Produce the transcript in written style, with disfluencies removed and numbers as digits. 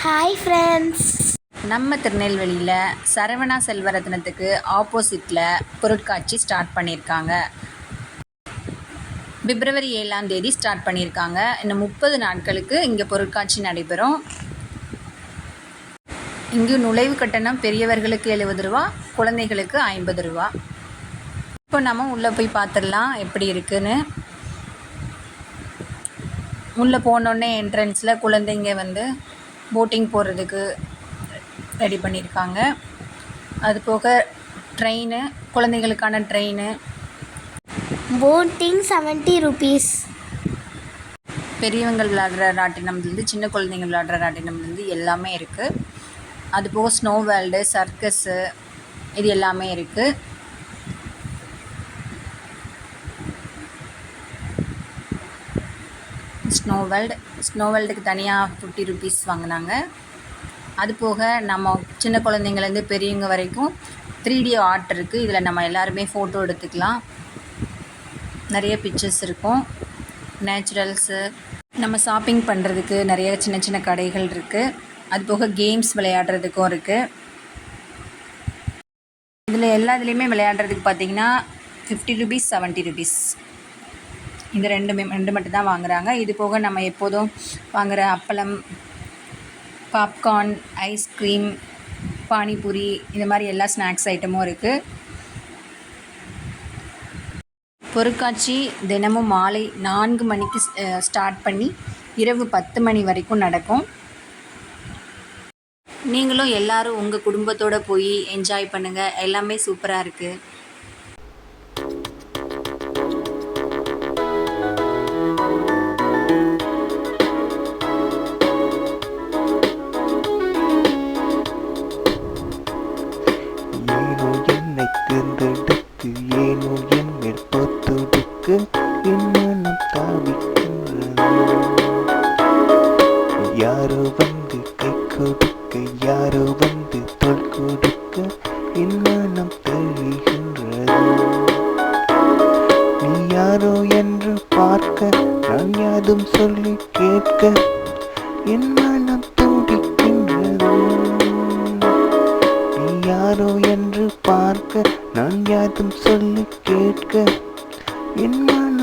Hi friends. நம்ம திருநெல்வேலியில் சரவணா செல்வரத்னத்துக்கு ஆப்போசிட்டில் பொருட்காட்சி ஸ்டார்ட் பண்ணியிருக்காங்க. பிப்ரவரி 7ஆம் தேதி ஸ்டார்ட் பண்ணியிருக்காங்க. இன்னும் 30 நாட்களுக்கு இங்கே பொருட்காட்சி நடைபெறும். இங்கு நுழைவு கட்டணம் பெரியவர்களுக்கு 70 ரூபா, குழந்தைகளுக்கு 50 ரூபா. இப்போ நம்ம உள்ளே போய் பார்த்துடலாம் எப்படி இருக்குன்னு. உள்ளே போனோடனே என்ட்ரன்ஸில் குழந்தைங்க போட்டிங் போகிறதுக்கு ரெடி பண்ணியிருக்காங்க. அது போக ட்ரெயின், குழந்தைகளுக்கான ட்ரெயின். Boating 70 rupees. பெரியவங்க விளையாடுற ராட்டினம்லேருந்து சின்ன குழந்தைங்க விளையாடுற ராட்டினம்லேருந்து எல்லாமே இருக்குது. அது போக ஸ்னோ வேர்ல்டு, சர்க்கஸு இது எல்லாமே இருக்குது. ஸ்னோ வேர்ல்டுக்கு தனியாக 50 rupees வாங்கினாங்க. அது போக நம்ம சின்ன குழந்தைங்கலேருந்து பெரியவங்க வரைக்கும் 3D ஆர்ட் இருக்குது. இதில் நம்ம எல்லாருமே ஃபோட்டோ எடுத்துக்கலாம். நிறைய பிக்சர்ஸ் இருக்கும். நேச்சுரல்ஸு, நம்ம ஷாப்பிங் பண்ணுறதுக்கு நிறைய சின்ன சின்ன கடைகள் இருக்குது. அது போக கேம்ஸ் விளையாடுறதுக்கும் இருக்குது. இதில் எல்லாத்துலேயுமே விளையாடுறதுக்கு பார்த்திங்கன்னா 50 rupees, 70 rupees. இந்த ரெண்டு மட்டும் தான் வாங்குகிறாங்க. இது போக நம்ம எப்போதும் வாங்குகிற அப்பளம், பாப்கார்ன், ஐஸ்கிரீம், பானிபூரி இந்த மாதிரி எல்லா ஸ்நாக்ஸ் ஐட்டமும் இருக்குது. பொருட்காட்சி தினமும் மாலை 4 மணிக்கு ஸ்டார்ட் பண்ணி இரவு 10 மணி வரைக்கும் நடக்கும். நீங்களும் எல்லோரும் உங்கள் குடும்பத்தோடு போய் என்ஜாய் பண்ணுங்கள். எல்லாமே சூப்பராக இருக்குது. தேர்ந்தெடுத்து ஏனோ என் மேற்பொத்துடுக்கு இன்னும் தாவிக்கின்றது. யாரோ வந்து கை கொடுக்க, யாரோ வந்து தோள் கொடுக்க இன்னும் தெரிகின்றது. நீ யாரோ என்று பார்க்க, நான் யாதும் சொல்லி கேட்க என் மனம் துடிக்கின்றது. நீ யாரோ என்று பார்க்க, நான் யாதும் சொல்லி கேட்க என் மனம்